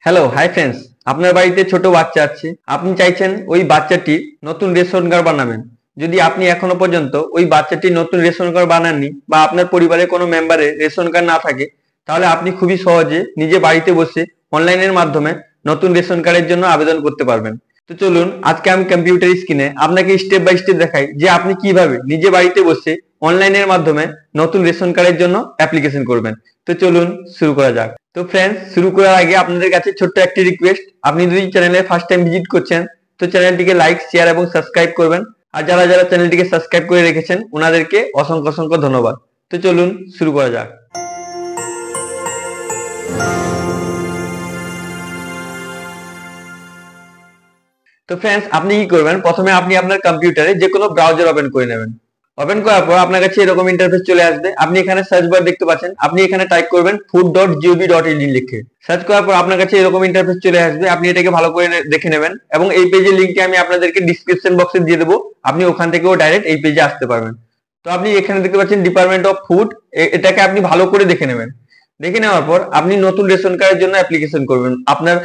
Hello hi friends, আপনার বাড়িতে ছোট বাচ্চা আছে, আপনি চাইছেন ওই বাচ্চাটি নতুন রেশন কার্ড বানাবেন। যদি আপনি এখনো পর্যন্ত ওই বাচ্চাটি নতুন রেশন কার্ড বানাননি বা আপনার পরিবারের কোনো মেম্বারের রেশন কার্ড না থাকে, তাহলে আপনি খুবই সহজে নিজে বাড়িতে বসে অনলাইনের মাধ্যমে নতুন রেশন কার্ডের জন্য আবেদন করতে পারবেন। তো চলুন আজকে আমি কম্পিউটার স্ক্রিনে আপনাকে স্টেপ বাই স্টেপ দেখাই যে আপনি কিভাবে নিজে বাড়িতে বসে অনলাইনের মাধ্যমে নতুন রেশন কার্ডের জন্য অ্যাপ্লিকেশন করবেন। তো চলুন শুরু করা যাক। তো ফ্রেন্ডস, শুরু করার আগে আপনাদের কাছে ছোট্ট একটি রিকোয়েস্ট, আপনি যদি চ্যানেলে ফার্স্ট টাইম ভিজিট করছেন তো চ্যানেলটিকে লাইক, শেয়ার এবং সাবস্ক্রাইব করবেন। আর যারা যারা চ্যানেলটিকে সাবস্ক্রাইব করে রেখেছেন ওনাদেরকে অসংখ্য অসংখ্য ধন্যবাদ। তো চলুন শুরু করা যাক। তো ফ্রেন্ডস, আপনি কি করবেন, প্রথমে আপনি আপনার কম্পিউটারে যে কোনো ব্রাউজার ওপেন করে নেবেন। ওপেন করার পর আপনার কাছে এরকম ইন্টারফেস চলে আসবে। আপনি এখানে সার্চ বার দেখতে পাচ্ছেন, আপনি এখানে টাইপ করবেন food.gov.in লিখে। সার্চ করার পর আপনার কাছে এরকম ইন্টারফেস চলে আসবে। আপনি এটাকে ভালো করে দেখে নেবেন এবং এই পেজের লিংকটি আমি আপনাদেরকে ডিসক্রিপশন বক্সে দিয়ে দেবো, আপনি ওখান থেকেও ডাইরেক্ট এই পেজে আসতে পারবেন। তো আপনি এখানে দেখতে পাচ্ছেন ডিপার্টমেন্ট অফ ফুড, এটাকে আপনি ভালো করে দেখে নেবেন। দেখে নেওয়ার পর আপনি নতুন রেশন কার্ডের জন্য অ্যাপ্লিকেশন করবেন। আপনার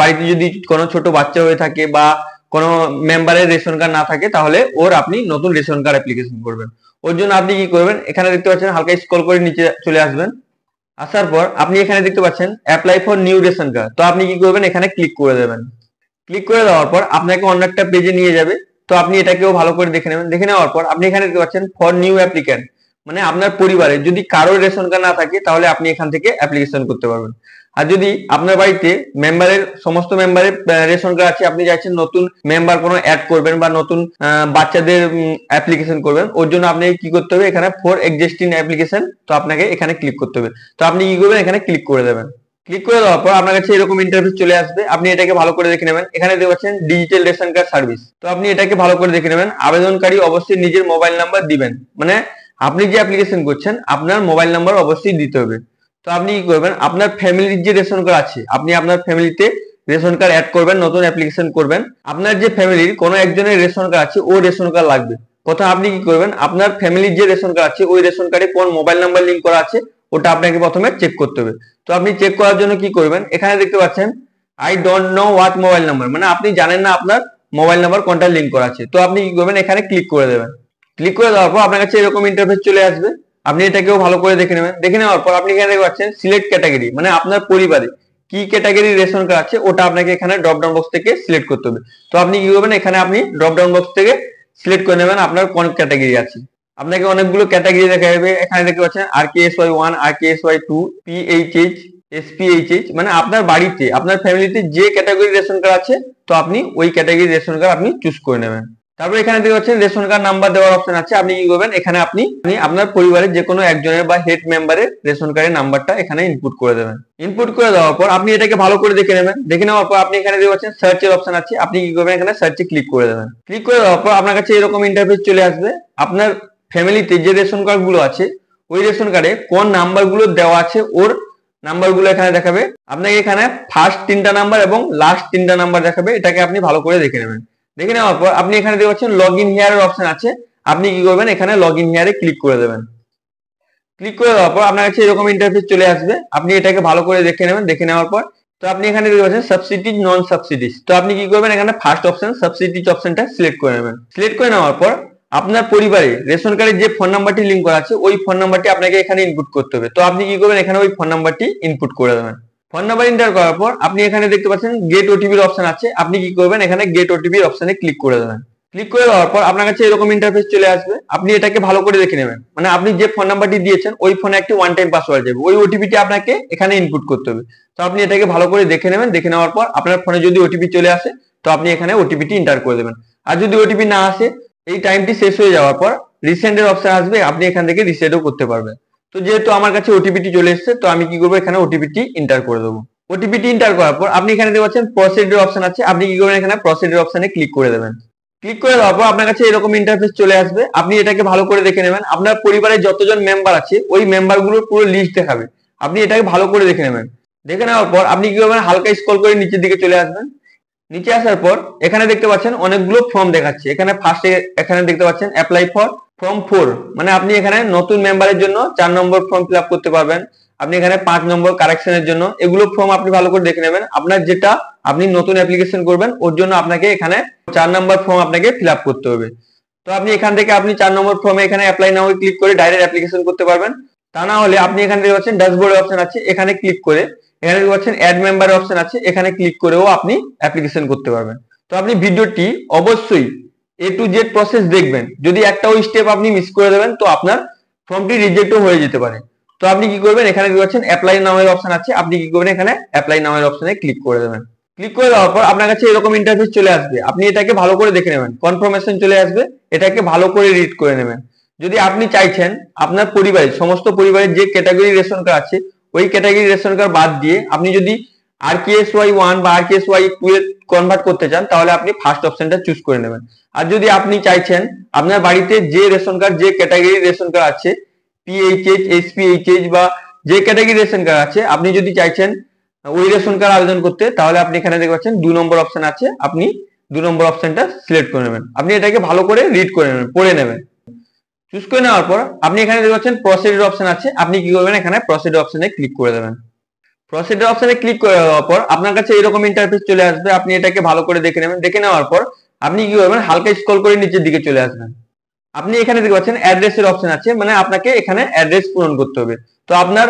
বাড়িতে যদি কোনো ছোট বাচ্চা হয়ে থাকে বা কোনো মেম্বারের রেশন কার্ড না থাকে, তাহলে ওর আপনি নতুন রেশন কার্ড অ্যাপ্লিকেশন করবেন। ওর জন্য আপনি কি করবেন, এখানে দেখতে পাচ্ছেন হালকা স্ক্রল করে নিচে চলে আসবেন। আসার পর আপনি এখানে দেখতে পাচ্ছেন apply for new ration card. তো আপনি কি করবেন, এখানে ক্লিক করে দেবেন। ক্লিক করে দেওয়ার পর আপনাকে অন্য একটা পেজে নিয়ে যাবে। তো আপনি এটাকেও ভালো করে দেখে নেবেন। দেখে নেওয়ার পর আপনি এখানে দেখতে পাচ্ছেন ফর নিউ অ্যাপ্লিক্যান্ট, মানে আপনার পরিবারে যদি কারোর রেশন কার্ড না থাকে তাহলে আপনি এখান থেকে অ্যাপ্লিকেশন করতে পারবেন। আর যদি আপনার বাড়িতে সমস্ত মেম্বারের রেশন কার্ড আছে, আপনি চাইছেন নতুন মেম্বার কোনো অ্যাড করবেন বা নতুন বাচ্চাদের অ্যাপ্লিকেশন করবেন, ওর জন্য আপনাকে কি করতে হবে, এখানে ফর এক্সিস্টিং অ্যাপ্লিকেশন, তো আপনাকে এখানে ক্লিক করতে হবে। তো আপনি কি করবেন, এখানে ক্লিক করে দেবেন। ক্লিক করে দেওয়ার পর আপনার কাছে এরকম ইন্টারফেস চলে আসবে। আপনি এটাকে ভালো করে দেখে নেবেন। এখানে দেখতে পাচ্ছেন ডিজিটাল রেশন কার্ড সার্ভিস, তো আপনি এটাকে ভালো করে দেখে নেবেন। আবেদনকারী অবশ্যই নিজের মোবাইল নাম্বার দিবেন, মানে আপনি যে অ্যাপ্লিকেশন করছেন আপনার মোবাইল নাম্বার অবশ্যই দিতে হবে। তো আপনি কি করবেন, আপনার ফ্যামিলির যে রেশন কার্ড আছে, আপনি আপনার ফ্যামিলিতে রেশন কার্ড অ্যাড করবেন, নতুন অ্যাপ্লিকেশন করবেন। আপনার যে ফ্যামিলির কোনো একজনের রেশন কার্ড আছে, ও রেশন কার্ড লাগবে। প্রথমে আপনি কি করবেন, আপনার ফ্যামিলির যে রেশন কার্ড আছে ওই রেশন কার্ডে কোন মোবাইল নাম্বার লিঙ্ক করা আছে ওটা আপনাকে প্রথমে চেক করতে হবে। তো আপনি চেক করার জন্য কি করবেন, এখানে দেখতে পাচ্ছেন I don't know what mobile number, মানে আপনি জানেন না আপনার মোবাইল নাম্বার কোনটা লিঙ্ক করা আছে। তো আপনি কি করবেন, এখানে ক্লিক করে দেবেন। ক্লিক করে দেওয়ার পর আপনার কাছে এরকম ইন্টারফেস চলে আসবে। আপনি এটাকেও ভালো করে দেখে নেবেন। দেখে নেওয়ার পর আপনি এখানে দেখতে পাচ্ছেন সিলেক্ট ক্যাটাগরি, মানে আপনার পরিবারে কি ক্যাটাগরি রেশন কার্ড আছে ওটা আপনাকে এখানে ড্রপ ডাউন বক্স থেকে সিলেক্ট করতে হবে। তো আপনি কি করবেন, এখানে আপনি ড্রপ ডাউন বক্স থেকে সিলেক্ট করে নেবেন আপনার কোন ক্যাটাগরি আছে। আপনাকে অনেকগুলো ক্যাটাগরি দেখা যাবে। এখানে দেখতে পাচ্ছেন RKSY1, RKSY2, PHH, SPHH, মানে আপনার বাড়িতে আপনার ফ্যামিলিতে যে ক্যাটাগরি রেশন কার্ড আছে তো আপনি ওই ক্যাটাগরি রেশন কার্ড আপনি চুজ করে নেবেন। তারপর এখানে দেখতে পাচ্ছেন রেশন কার্ড নাম্বার দেওয়ার অপশন আছে। আপনি কি করবেন, এখানে আপনি আপনার পরিবারের যে কোনো একজনের বা হেড মেম্বারের রেশন কার্ডের নাম্বারটা এখানে ইনপুট করে দেবেন। ইনপুট করে দেওয়ার পর আপনি এটাকে ভালো করে দেখে নেবেন। দেখে নেওয়ার পর আপনি এখানে দেখতে পাচ্ছেন সার্চের অপশন আছে। আপনি কি করবেন, এখানে সার্চে ক্লিক করে দেবেন। ক্লিক করে দেওয়ার পর আপনার কাছে এরকম ইন্টারফেস চলে আসবে। আপনার ফ্যামিলিতে যে রেশন কার্ড গুলো আছে ওই রেশন কার্ডে কোন নাম্বার গুলো দেওয়া আছে ওর নাম্বার গুলো এখানে দেখাবে। আপনাকে এখানে ফার্স্ট 3টা নাম্বার এবং লাস্ট 3টা নাম্বার দেখাবে। এটাকে আপনি ভালো করে দেখে নেবেন। দেখে নেওয়ার পর আপনি এখানে দেখতে পাচ্ছেন লগ ইন হিয়ার এর অপশন আছে। আপনি কি করবেন, এখানে লগ ইন হিয়ারে ক্লিক করে দেবেন। ক্লিক করে দেওয়ার পর আপনার কাছে এরকম ইন্টারফেস চলে আসবে। আপনি এটাকে ভালো করে দেখে নেবেন। দেখে নেওয়ার পর তো আপনি এখানে দেখতে পাচ্ছেন সাবসিডিজ নন সাবসিডিজ, তো আপনি কি করবেন, এখানে ফার্স্ট অপশন সাবসিডিজ অপশনটা সিলেক্ট করে নেবেন। সিলেক্ট করে নেওয়ার পর আপনার পরিবারে রেশন কার্ডে যে ফোন নাম্বারটি লিঙ্ক করা আছে ওই ফোন নাম্বারটি আপনাকে এখানে ইনপুট করতে হবে। তো আপনি কি করবেন, এখানে ওই ফোন নাম্বারটি ইনপুট করে দেবেন। ফোন নাম্বার এন্টার করার পর আপনি এখানে দেখতে পাচ্ছেন গেট ওটিপির অপশন আছে। আপনি কি করবেন, এখানে গেট ওটিপির অপশনে ক্লিক করে দেবেন। ক্লিক করে দেওয়ার পর আপনার কাছে এরকম ইন্টারফেস চলে আসবে। আপনি এটাকে ভালো করে দেখে নেবেন, মানে আপনি যে ফোন নাম্বারটি দিয়েছেন ওই ফোনে একটি ওয়ান টাইম পাসওয়ার্ড যাবে, ওই ওটিপিটি আপনাকে এখানে ইনপুট করতে হবে। তো আপনি এটাকে ভালো করে দেখে নেবেন। দেখে নেওয়ার পর আপনার ফোনে যদি ওটিপি চলে আসে তো আপনি এখানে ওটিপিটি এন্টার করে দেবেন। আর যদি ওটিপি না আসে, এই টাইমটি শেষ হয়ে যাওয়ার পর রিসেন্ডের অপশন আসবে, আপনি এখান থেকে রিসেন্ডও করতে পারবেন। তো যেহেতু আমার কাছে ওটিপিটি চলে এসেছে তো আমি কি করবো, এখানে ওটিপিটি এন্টার করে দেবো। ওটিপিটি এন্টার করার পর আপনি এখানে দেখতে পাচ্ছেন প্রসিডিউর অপশন আছে। আপনি কি করবেন, এখানে প্রসিডিউর অপশনে ক্লিক করে দেবেন। ক্লিক করে দেওয়ার পর আপনার কাছে এরকম ইন্টারফেস চলে আসবে। আপনি এটাকে ভালো করে দেখে নেবেন। আপনার পরিবারের যতজন মেম্বার আছে ওই মেম্বার গুলোর পুরো লিস্ট দেখাবে। আপনি এটাকে ভালো করে দেখে নেবেন। দেখে নেওয়ার পর আপনি কি করবেন, হালকা স্ক্রল করে নিচের দিকে চলে আসবেন। নিচে আসার পর এখানে দেখতে পাচ্ছেন অনেকগুলো ফর্ম দেখাচ্ছে। এখানে ফার্স্টে এখানে দেখতে পাচ্ছেন অ্যাপ্লাই ফর ফর্ম 4, মানে আপনি এখানে নতুন মেম্বারের জন্য 4 নম্বর ফর্ম ফিল আপ করতে পারবেন। আপনি এখানে 5 নম্বর কারেকশনের জন্য, এগুলো ফর্ম আপনি ভালো করে দেখে নেবেন। আপনার যেটা আপনি নতুন অ্যাপ্লিকেশন করবেন ওর জন্য আপনাকে এখানে 4 নম্বর ফর্ম আপনাকে ফিল আপ করতে হবে। তো আপনি এখান থেকে আপনি 4 নম্বর ফর্মে এখানে অ্যাপ্লাই নাও ক্লিক করে ডাইরেক্ট অ্যাপ্লিকেশন করতে পারবেন। তা না হলে আপনি এখানে দেখতে পাচ্ছেন ড্যাশবোর্ডের অপশন আছে, এখানে ক্লিক করে এখানে দেখতে পাচ্ছেন অ্যাড মেম্বার অপশন আছে, এখানে ক্লিক করেও আপনি অ্যাপ্লিকেশন করতে পারবেন। তো আপনি ভিডিওটি অবশ্যই A to Z প্রসেস দেখবেন, যদি একটাও স্টেপ আপনি মিস করে দেবেন তো আপনার ফর্মটি রিজেক্টও হয়ে যেতে পারে। তো আপনি কি করবেন, এখানে দেখতে পাচ্ছেন অ্যাপ্লাই নামের অপশন আছে, আপনি কি করবেন এখানে অ্যাপ্লাই নামের অপশনে ক্লিক করে দেবেন। ক্লিক করে দেওয়ার পর আপনার কাছে এরকম ইন্টারফেস চলে আসবে, আপনি এটাকে ভালো করে দেখে নেবেন, কনফার্মেশন চলে আসবে, এটাকে ভালো করে রিড করে নেবেন। যদি আপনি চাইছেন আপনার পরিবারের সমস্ত পরিবারের যে ক্যাটাগরি রেশন কার্ড আছে ওই ক্যাটাগরি রেশন কার্ড বাদ দিয়ে আপনি যদি RKSY1 বা RKSY2 এ কনভার্ট করতে চান তাহলে আপনি ফার্স্ট অপশনটা চুজ করে নেবেন। আর যদি আপনি চাইছেন আপনার বাড়িতে যে রেশন কার্ড যে ক্যাটাগরি রেশন কার্ড আছে PHH SPHH বা যে ক্যাটাগরি রেশন কার্ড আছে আপনি যদি চাইছেন ওই রেশন কার্ড আবেদন করতে তাহলে আপনি এখানে দেখতে পাচ্ছেন 2 নম্বর অপশন আছে, আপনি 2 নম্বর অপশনটা সিলেক্ট করে নেবেন। আপনি এটাকে ভালো করে রিড করে নেবেন, পড়ে নেবেন। চুজ করে নেওয়ার পর আপনি এখানে দেখতে পাচ্ছেন প্রসিডিউর অপশন আছে, আপনি কি করবেন এখানে প্রসিডিউর অপশনে ক্লিক করে দেবেন। প্রসিডিউর অপশনে ক্লিক করে দেওয়ার পর আপনার কাছে এরকম ইন্টারফেস চলে আসবে, আপনি এটাকে ভালো করে দেখে নেবেন। দেখে নেওয়ার পর আপনি কি করবেন হালকা স্ক্রল করে নিচের দিকে চলে আসবেন। আপনি এখানে দেখতে পাচ্ছেন অ্যাড্রেসের অপশন আছে, মানে আপনাকে এখানে অ্যাড্রেস পূরণ করতে হবে। তো আপনার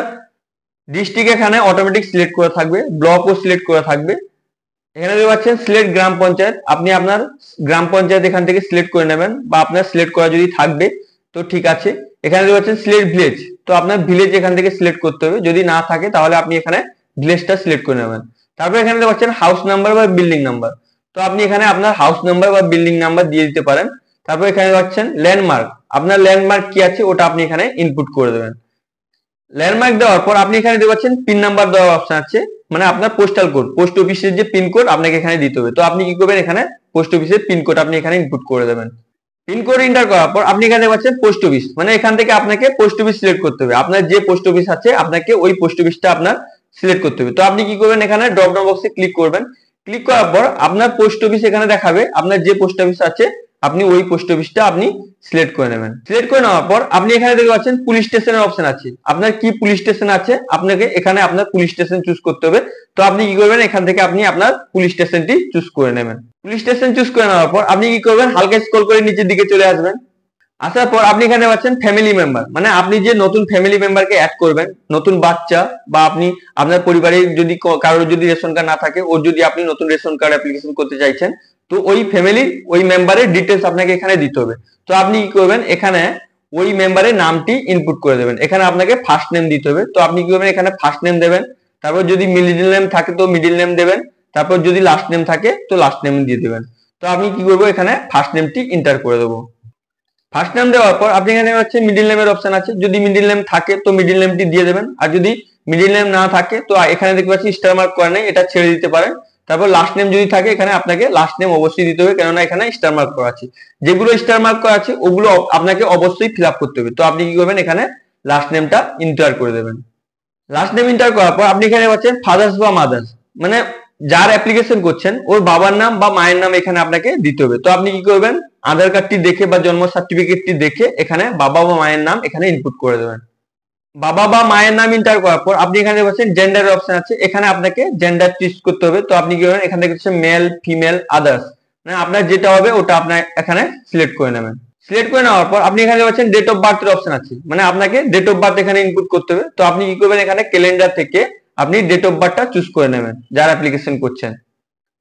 ডিস্ট্রিক্ট এখানে অটোমেটিক সিলেক্ট করা থাকবে, ব্লকও সিলেক্ট করা থাকবে। এখানে দেখতে পাচ্ছেন সিলেক্ট গ্রাম পঞ্চায়েত, আপনি আপনার গ্রাম পঞ্চায়েত এখান থেকে সিলেক্ট করে নেবেন, বা আপনার সিলেক্ট করা যদি থাকবে তো ঠিক আছে। এখানে দেখতে পাচ্ছেন সিলেক্ট ভিলেজ, তো আপনার ভিলেজ এখান থেকে সিলেক্ট করতে হবে, যদি না থাকে তাহলে আপনি এখানে ভিলেজটা সিলেক্ট করে নেবেন। তারপর এখানে দেখতে পাচ্ছেন হাউস নাম্বার বা বিল্ডিং নাম্বার, তো আপনি এখানে আপনার হাউস নাম্বার বা বিল্ডিং নাম্বার দিয়ে দিতে পারেন। তারপর এখানে পাচ্ছেন ল্যান্ডমার্ক, আপনার ল্যান্ডমার্ক কি আছে ওটা আপনি এখানে ইনপুট করে দেবেন। ল্যান্ডমার্ক দেওয়ার পর আপনি এখানে দেখতে পাচ্ছেন পিন নাম্বার দেওয়ার অপশন আছে, মানে আপনার পোস্টাল কোড, পোস্ট অফিসের যে পিন কোড আপনাকে এখানে দিতে হবে। তো আপনি কি করবেন এখানে পোস্ট অফিসের পিন কোড আপনি এখানে ইনপুট করে দেবেন। পিন কোড এন্টার করার পর আপনি এখানে পাচ্ছেন পোস্ট অফিস, মানে এখান থেকে আপনাকে পোস্ট অফিস সিলেক্ট করতে হবে, আপনার যে পোস্ট অফিস আছে আপনাকে ওই পোস্ট অফিসটা আপনার সিলেক্ট করতে হবে। তো আপনি কি করবেন এখানে ড্রপ ডাউন বক্সে ক্লিক করবেন, ক্লিক করার পর আপনার পোস্ট অফিস এখানে দেখাবে, আপনার যে পোস্ট অফিস আছে আপনি ওই পোস্ট অফিসটা আপনি সিলেক্ট করে নেবেন। সিলেক্ট করে নেওয়ার পর আপনি এখানে দেখতে পাচ্ছেন পুলিশ স্টেশনের অপশন আছে, আপনার কি পুলিশ স্টেশন আছে আপনাকে এখানে আপনার পুলিশ স্টেশন চুজ করতে হবে। তো আপনি কি করবেন এখান থেকে আপনি আপনার পুলিশ স্টেশনটি চুজ করে নেবেন। পুলিশ স্টেশন চুজ করে নেওয়ার পর আপনি কি করবেন হালকা স্ক্রল করে নিচের দিকে চলে আসবেন। আসার পর আপনি এখানে পাচ্ছেন ফ্যামিলি মেম্বার, মানে আপনি যে নতুন ফ্যামিলি মেম্বারকে অ্যাড করবেন, নতুন বাচ্চা বা আপনি আপনার পরিবারে যদি কারোর যদি রেশন কার্ড না থাকে ওর যদি আপনি নতুন রেশন কার্ড অ্যাপ্লিকেশন করতে চাইছেন তো ওই ফ্যামিলির ওই মেম্বারের ডিটেলস আপনাকে এখানে দিতে হবে। তো আপনি কি করবেন এখানে ওই মেম্বারের নামটি ইনপুট করে দেবেন, এখানে আপনাকে ফার্স্ট নেম দিতে হবে। তো আপনি কি করবেন এখানে ফার্স্ট নেম দেবেন, তারপর যদি মিডল নেম থাকে তো মিডল নেম দেবেন, তারপর যদি লাস্ট নেম থাকে তো লাস্ট নেম দিয়ে দেবেন। তো আমি কি করবো এখানে ফার্স্ট নেমটি এন্টার করে দেবো। ফার্স্ট নেম দেওয়ার পর আপনি এখানে হচ্ছে মিডল নেমের অপশন আছে, যদি মিডল নেম থাকে তো মিডল নেমটি দিয়ে দেবেন, আর যদি মিডল নেম না থাকে তো এখানে দেখতে পাচ্ছি স্টার মার্ক করা নেই, এটা ছেড়ে দিতে পারেন। তারপর লাস্ট নেম যদি থাকে এখানে আপনাকে লাস্ট নেম অবশ্যই দিতে হবে, কেননা এখানে স্টার মার্ক করা আছে, যেগুলো স্টার মার্ক করা আছে ওগুলো আপনাকে অবশ্যই ফিল আপ করতে হবে। তো আপনি কি করবেন এখানে লাস্ট নেমটা এন্টার করে দেবেন। লাস্ট নেম এন্টার করার পর আপনি এখানে পাচ্ছেন ফাদার্স বা মাদার্স, মানে যার অ্যাপ্লিকেশন করছেন ওর বাবার নাম বা মায়ের নাম এখানে আপনাকে দিতে হবে। তো আপনি কি করবেন আধার কার্ডটি দেখে বা জন্ম সার্টিফিকেটটি দেখে এখানে বাবা বা মায়ের নাম এখানে ইনপুট করে দেবেন। বাবা বা মায়ের নাম এন্টার করার পর আপনি এখানে পাচ্ছেন জেন্ডার অপশন আছে, এখানে আপনাকে জেন্ডার চুজ করতে হবে। তো আপনি কি করবেন এখান থেকে হচ্ছে মেল ফিমেল আদার্স, মানে আপনার যেটা হবে ওটা আপনার এখানে সিলেক্ট করে নেবেন। সিলেক্ট করে নেওয়ার পর আপনি এখানে পাচ্ছেন ডেট অফ বার্থের অপশন আছে, মানে আপনাকে ডেট অফ বার্থ এখানে ইনপুট করতে হবে। তো আপনি কি করবেন এখানে ক্যালেন্ডার থেকে আপনি ডেট অফ বার্থটা চুজ করে নেবেন যার অ্যাপ্লিকেশন করছেন।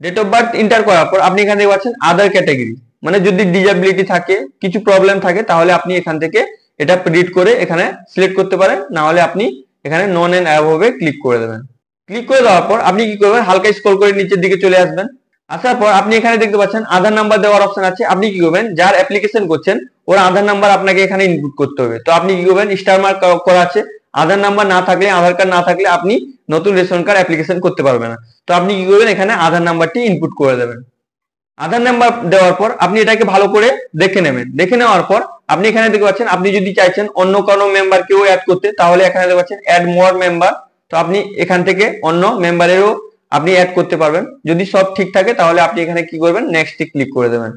ডেট অফ বার্থ এন্টার করার পর আপনি এখানে পাচ্ছেন আদার ক্যাটাগরি, মানে যদি ডিসএবিলিটি থাকে কিছু প্রবলেম থাকে তাহলে আপনি এখান থেকে এটা রিড করে এখানে সিলেক্ট করতে পারেন, না হলে আপনি এখানে নন এন্ড অ্যাবভে ক্লিক করে দেবেন। ক্লিক করে দেওয়ার পর আপনি কি করবেন হালকা স্ক্রল করে নিচের দিকে চলে আসবেন। আসার পর আপনি এখানে দেখতে পাচ্ছেন আধার নাম্বার দেওয়ার অপশন আছে, আপনি কি করবেন যার অ্যাপ্লিকেশন করছেন ওর আধার নাম্বার আপনাকে এখানে ইনপুট করতে হবে। তো আপনি কি করবেন স্টার মার্ক করা আছে, আধার নাম্বার না থাকলে আধার কার্ড না থাকলে আপনি নতুন রেশন কার্ড অ্যাপ্লিকেশন করতে পারবেন না। তো আপনি কি করবেন এখানে আধার নাম্বারটি ইনপুট করে দেবেন। আধার নাম্বার দেওয়ার পর আপনি এটাকে ভালো করে দেখে নেবেন। দেখে নেওয়ার পর আপনি এখানে দেখতে পাচ্ছেন আপনি যদি চাইছেন অন্য কোনো মেম্বারকেও অ্যাড করতে তাহলে এখানে দেখতে পাচ্ছেন অ্যাড মোর মেম্বার, তো আপনি এখান থেকে অন্য মেম্বারেরও আপনি অ্যাড করতে পারবেন। যদি সব ঠিক থাকে তাহলে আপনি এখানে কি করবেন নেক্সটে ক্লিক করে দেবেন।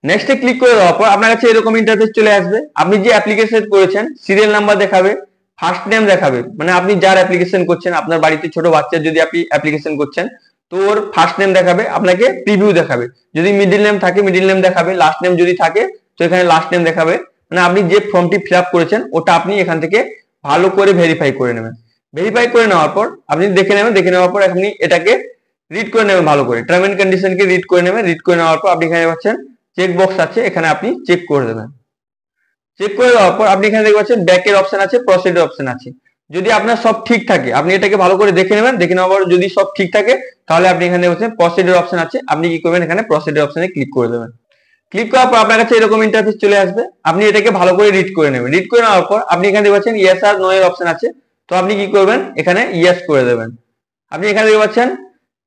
নেক্সটে ক্লিক করে দেওয়ার পর আপনার কাছে এরকম ইন্টারফেস চলে আসবে, আপনি যে অ্যাপ্লিকেশন করেছেন সিরিয়াল নাম্বার দেখাবে, ফার্স্ট নেম দেখাবে, মানে আপনি যার অ্যাপ্লিকেশন করছেন, আপনার বাড়িতে ছোট বাচ্চার যদি আপনি অ্যাপ্লিকেশন করছেন তো ওর ফার্স্ট নেম দেখাবে, আপনাকে প্রিভিউ দেখাবে। যদি মিডিল নেম থাকে মিডিল নেম দেখাবে, লাস্ট নেম যদি থাকে তো এখানে লাস্ট নেম দেখাবে। মানে আপনি যে ফর্মটি ফিল আপ করেছেন ওটা আপনি এখান থেকে ভালো করে ভেরিফাই করে নেবেন। ভেরিফাই করে নেওয়ার পর আপনি দেখে নেবেন, দেখে নেওয়ার পর আপনি এটাকে রিড করে নেবেন ভালো করে, টার্ম এন্ড কন্ডিশনকে রিড করে নেবেন। রিড করে নেওয়ার পর আপনি এখানে পাচ্ছেন চেক বক্স আছে, এখানে আপনি চেক করে দেবেন। চেক করে দেওয়ার পর আপনি এখানে দেখতে পাচ্ছেন ব্যাকের অপশন আছে, প্রসিডের অপশন আছে। যদি আপনার সব ঠিক থাকে আপনি এটাকে ভালো করে দেখে নেবেন, দেখে নেওয়ার পর যদি সব ঠিক থাকে তাহলে আপনি এখানে দেখছেন প্রসিডের অপশন আছে, আপনি কি করবেন এখানে প্রসিডের অপশনে ক্লিক করে দেবেন। ক্লিক করার পর আপনার কাছে এরকম ইন্টারফেস চলে আসবে, আপনি এটাকে ভালো করে রিড করে নেবেন। রিড করে নেওয়ার পর আপনি এখানে দেখতে পাচ্ছেন ইয়েস আর নো এর অপশন আছে, তো আপনি কি করবেন এখানে ইয়েস করে দেবেন। আপনি এখানে দেখতে পাচ্ছেন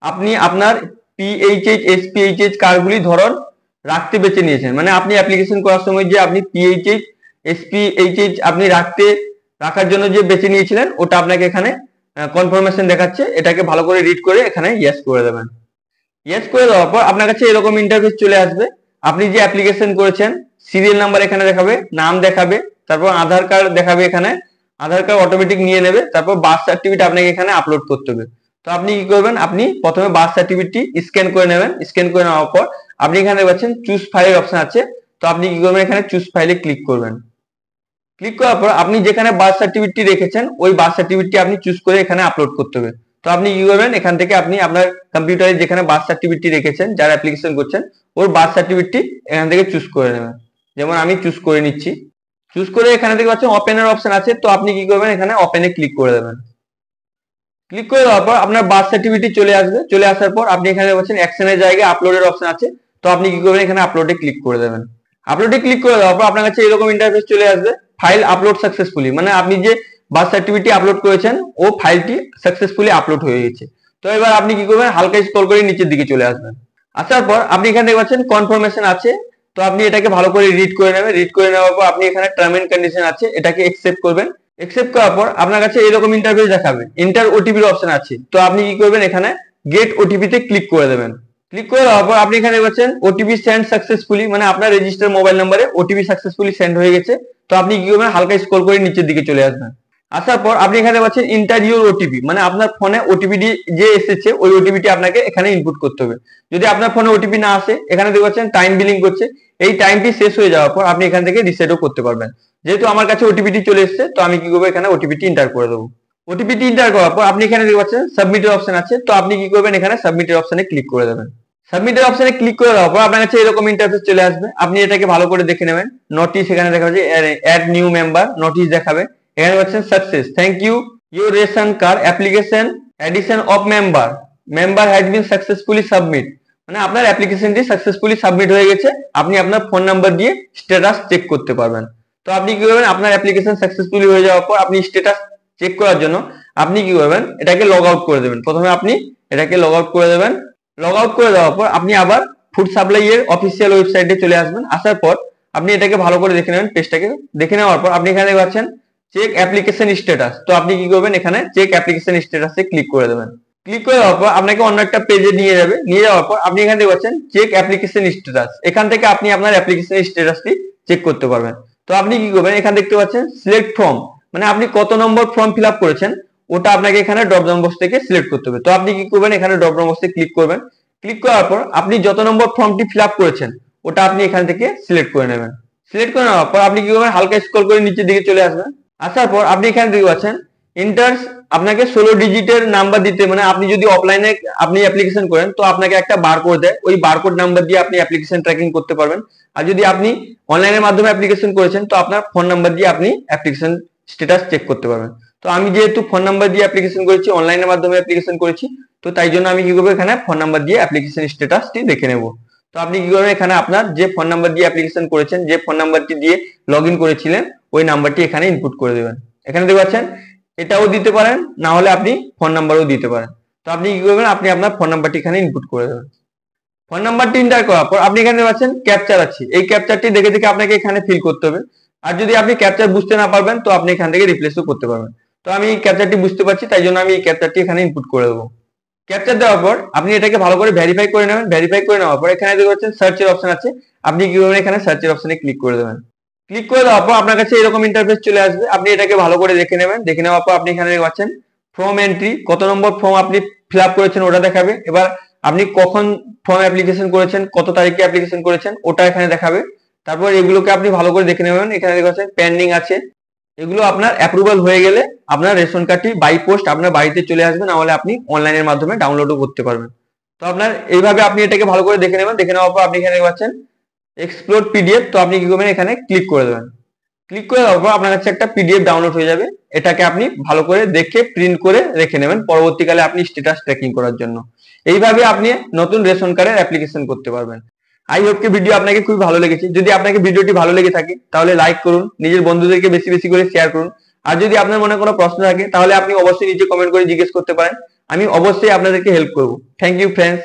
আপনি আপনার পিএইচএইচ এসপিএইচএইচ কার্ডগুলি ধরন রাখতে বেছে নিয়েছেন, মানে আপনি অ্যাপ্লিকেশন করার সময় যে আপনি পিএইচএইচ এসপিএইচএইচ আপনি রাখার জন্য যে বেছে নিয়েছিলেন ওটা আপনাকে এখানে কনফার্মেশন দেখাচ্ছে, এটাকে ভালো করে রিড করে এখানে ইয়েস করে দেবেন। ইয়েস করে দেওয়ার পর আপনার কাছে এরকম ইন্টারফেস চলে আসবে। আপনি যে অ্যাপ্লিকেশন করেছেন সিরিয়াল নাম্বার এখানে দেখাবে, নাম দেখাবে, তারপর আধার কার্ড দেখাবে, এখানে আধার কার্ড অটোমেটিক নিয়ে নেবে, তারপর বার্থ সার্টিফিকেট আপনাকে এখানে আপলোড করতে হবে। তো আপনি কি করবেন, আপনি প্রথমে বার্থ সার্টিফিকেটটি স্ক্যান করে নেবেন। স্ক্যান করে নেওয়ার পর আপনি এখানে পাচ্ছেন চুজ ফাইলের অপশন আছে, তো আপনি কি করবেন এখানে চুজ ফাইলে ক্লিক করবেন। ক্লিক করার পর আপনি যেখানে বার্থ সার্টিফিকেটটি রেখেছেন ওই বার্থ সার্টিফিকেটটি আপনি চুজ করে এখানে আপলোড করতে হবে। তো আপনি কি করবেন এখান থেকে আপনি আপনার কম্পিউটারে যেখানে বার্থ সার্টিফিকেটটি রেখেছেন যার অ্যাপ্লিকেশন করছেন ওর বার্থ সার্টিফিকেটটি এখান থেকে চুজ করে নেবেন। যেমন আমি চুজ করে নিচ্ছি। চুজ করে এখানে দেখতে পাচ্ছেন ওপেনের অপশন আছে, তো আপনি কি করবেন এখানে ওপেনে ক্লিক করে দেবেন। ক্লিক করে দেওয়ার পর আপনার বার্থ সার্টিফিকেট চলে আসবে। চলে আসার পর আপনি এখানে পাচ্ছেন অ্যাকশনের জায়গায় আপলোডের অপশন আছে, তো আপনি কি করবেন এখানে আপলোডে ক্লিক করে দেবেন। আপলোডে ক্লিক করে দেওয়ার পর আপনার কাছে এরকম ইন্টারফেস চলে আসবে, ফাইল আপলোড সাকসেসফুলি, মানে আপনি যে বার্থ সার্টিফিকেট আপলোড করেছেন ও ফাইলটি সাকসেসফুলি আপলোড হয়ে গেছে। তো এবার আপনি কি করবেন হালকা স্ক্রল করে নিচের দিকে চলে আসবেন। আসার পর আপনি এখানে দেখতে পাচ্ছেন কনফার্মেশন আছে, তো আপনি এটাকে ভালো করে রিড করে নেবেন। রিড করে নেওয়ার পর আপনি এখানে টার্ম এন্ড কন্ডিশন আছে, এটাকে একসেপ্ট করবেন। একসেপ্ট করার পর আপনার কাছে এরকম ইন্টারফেস দেখাবে, এন্টার ওটিপির অপশন আছে, তো আপনি কি করবেন এখানে গেট ওটিপি তে ক্লিক করে দেবেন। ক্লিক করে দেওয়ার পর আপনি এখানে পাচ্ছেন ওটিপি সেন্ড সাকসেসফুলি, মানে আপনার রেজিস্টার মোবাইল নম্বরে ওটিপি সাকসেসফুলি সেন্ড হয়ে গেছে। তো আপনি কি করবেন হালকা স্ক্রল করে নিচের দিকে চলে আসবেন। আসার পর আপনি এখানে পাচ্ছেন ইন্টার ইউর ওটিপি, মানে আপনার ফোনে ওটিপি যে এসেছে ওই ওটিপিটি আপনাকে এখানে ইনপুট করতে হবে। যদি আপনার ফোনে ওটিপি না আসে এখানে দেখতে পাচ্ছেন টাইম বিলিং করছে, এই টাইমটি শেষ হয়ে যাওয়ার পর আপনি এখান থেকে রিসেটও করতে পারবেন। যেহেতু আমার কাছে ওটিপিটি চলে এসেছে তো আমি কি করবো এখানে ওটিপিটি এন্টার করে দেবো। ওটিপিটি এন্টার করার পর আপনি এখানে দেখতে পাচ্ছেন সাবমিটের অপশন আছে, তো আপনি কি করবেন এখানে সাবমিটের অপশনে ক্লিক করে দেবেন। সাবমিটের অপশনে ক্লিক করে দেওয়ার পর আপনার কাছে এরকম ইন্টারফেস চলে আসবে, আপনি এটাকে ভালো করে দেখে নেবেন। নোটিশ এখানে দেখা যাচ্ছে অ্যাড নিউ মেম্বার, নোটিশ দেখাবে। এখানে পাচ্ছেন success, thank you your ration card application edition of member has been successfully submit, মানে আপনার অ্যাপ্লিকেশনটি সাকসেসফুলি সাবমিট হয়ে গেছে। আপনি আপনার ফোন নাম্বার দিয়ে স্ট্যাটাস চেক করতে পারবেন। তো আপনি কি করবেন আপনার অ্যাপ্লিকেশন সাকসেসফুলি হয়ে যাওয়ার পর আপনি স্ট্যাটাস চেক করার জন্য আপনি কি করবেন এটাকে লগ আউট করে দেবেন। প্রথমে আপনি এটাকে লগ আউট করে দেবেন। লগ আউট করে দেওয়ার পর আপনি আবার ফুড সাপ্লাই এর অফিসিয়াল ওয়েবসাইটে চলে আসবেন। আসার পর আপনি এটাকে ভালো করে দেখে নেবেন, পেজটাকে দেখে নেওয়ার পর আপনি এখানে পাচ্ছেন চেক অ্যাপ্লিকেশন স্ট্যাটাস, তো আপনি কি করবেন এখানে চেক অ্যাপ্লিকেশন স্ট্যাটাসে ক্লিক করে দেবেন। ক্লিক করে দেওয়ার পর আপনাকে অন্য একটা পেজে নিয়ে যাবে। নিয়ে যাওয়ার পর আপনি এখানে দেখতে পাচ্ছেন চেক অ্যাপ্লিকেশন স্ট্যাটাস, এখান থেকে আপনি আপনার অ্যাপ্লিকেশন স্ট্যাটাসটি চেক করতে পারবেন। তো আপনি কি করবেন এখানে দেখতে পাচ্ছেন সিলেক্ট ফর্ম, মানে আপনি কত নম্বর ফর্ম ফিল আপ করেছেন ওটা আপনাকে এখানে ড্রপ ডাউন বক্স থেকে সিলেক্ট করতে হবে। তো আপনি কি করবেন এখানে ড্রপ ডাউন বক্সে ক্লিক করবেন। ক্লিক করার পর আপনি যত নম্বর ফর্মটি ফিল আপ করেছেন ওটা আপনি এখান থেকে সিলেক্ট করে নেবেন। সিলেক্ট করে নেওয়ার পর আপনি কি করবেন হালকা স্ক্রল করে নিচের দিকে চলে আসবেন। আসার পর আপনি এখানে দেখতে পাচ্ছেন ইন্টার্স, আপনাকে 16 ডিজিটের নাম্বার দিতে, মানে আপনি যদি অফলাইনে আপনি অ্যাপ্লিকেশন করেন তো আপনাকে একটা বারকোড দেয়, ওই বারকোড নাম্বার দিয়ে আপনি অ্যাপ্লিকেশন ট্র্যাকিং করতে পারবেন। আর যদি আপনি অনলাইনের মাধ্যমে অ্যাপ্লিকেশন করেছেন তো আপনার ফোন নাম্বার দিয়ে আপনি অ্যাপ্লিকেশন স্ট্যাটাস চেক করতে পারবেন। তো আমি যেহেতু ফোন নাম্বার দিয়ে অ্যাপ্লিকেশন করেছি, অনলাইনের মাধ্যমে অ্যাপ্লিকেশন করেছি, তো তাই জন্য আমি কি করবো এখানে ফোন নাম্বার দিয়ে অ্যাপ্লিকেশন স্ট্যাটাসটি দেখে নেব। তো আপনি কি করবেন এখানে আপনার যে ফোন নাম্বার দিয়ে অ্যাপ্লিকেশন করেছেন, যে ফোন নাম্বারটি দিয়ে লগ ইন করেছিলেন ওই নাম্বারটি এখানে ইনপুট করে দেবেন। এখানে দেখতে পাচ্ছেন এটাও দিতে পারেন, না হলে আপনি ফোন নাম্বারও দিতে পারেন। তো আপনি কি করবেন আপনি আপনার ফোন নাম্বারটি এখানে ইনপুট করে দেবেন। ফোন নাম্বারটি এন্টার করার পর আপনি এখানে পাচ্ছেন ক্যাপচার আছে, এই ক্যাপচারটি দেখে দেখে আপনাকে এখানে ফিল করতে হবে। আর যদি আপনি ক্যাপচার বুঝতে না পারবেন তো আপনি এখান থেকে রিপ্লেসও করতে পারবেন। তো আমি ক্যাপচারটি বুঝতে পারছি তাই জন্য আমি এই ক্যাপচারটি এখানে ইনপুট করে দেবো। ক্যাপচার দেওয়ার পর আপনি এটাকে ভালো করে ভেরিফাই করে নেবেন। ভেরিফাই করে নেওয়ার পর এখানে দেখতে পাচ্ছেন সার্চের অপশন আছে, আপনি কি করবেন এখানে সার্চের অপশনে ক্লিক করে দেবেন। ক্লিক করে দেওয়ার পর আপনার কাছে এরকম ইন্টারফেস চলে আসবে। আপনি এটাকে ভালো করে দেখে নেবেন। দেখে নেওয়ার পর আপনি এখানে দেখতে পাচ্ছেন ফর্ম এন্ট্রি, কত নম্বর ফর্ম আপনি ফিল আপ করেছেন ওটা দেখাবে। এবার আপনি কখন ফর্ম অ্যাপ্লিকেশন করেছেন, কত তারিখে অ্যাপ্লিকেশন করেছেন ওটা এখানে দেখাবে। তারপর এগুলোকে আপনি ভালো করে দেখে নেবেন। এখানে দেখতে পাচ্ছেন পেন্ডিং আছে, এগুলো আপনার অ্যাপ্রুভাল হয়ে গেলে আপনার রেশন কার্ডটি বাই পোস্ট আপনার বাড়িতে চলে আসবে, না হলে আপনি অনলাইনের মাধ্যমে ডাউনলোডও করতে পারবেন। তো আপনার এইভাবে আপনি এটাকে ভালো করে দেখে নেবেন। দেখে নেওয়ার পর আপনি এখানে দেখতে পাচ্ছেন এক্সপ্লোর পিডিএফ, তো আপনি কি করবেন এখানে ক্লিক করে দেবেন। ক্লিক করে দেওয়ার পর আপনার কাছে একটা পিডিএফ ডাউনলোড হয়ে যাবে। এটাকে আপনি ভালো করে দেখে প্রিন্ট করে রেখে নেবেন পরবর্তীকালে আপনি স্ট্যাটাস ট্র্যাকিং করার জন্য। এইভাবে আপনি নতুন রেশন কার্ডের অ্যাপ্লিকেশন করতে পারবেন। আই হোপ কি ভিডিও আপনাকে খুবই ভালো লেগেছে। যদি আপনাকে ভিডিওটি ভালো লেগে থাকে তাহলে লাইক করুন, নিজের বন্ধুদেরকে বেশি বেশি করে শেয়ার করুন। আর যদি আপনার মনে কোনো প্রশ্ন থাকে তাহলে আপনি অবশ্যই নিচে কমেন্ট করে জিজ্ঞেস করতে পারেন, আমি অবশ্যই আপনাদেরকে হেল্প করব। Thank you friends.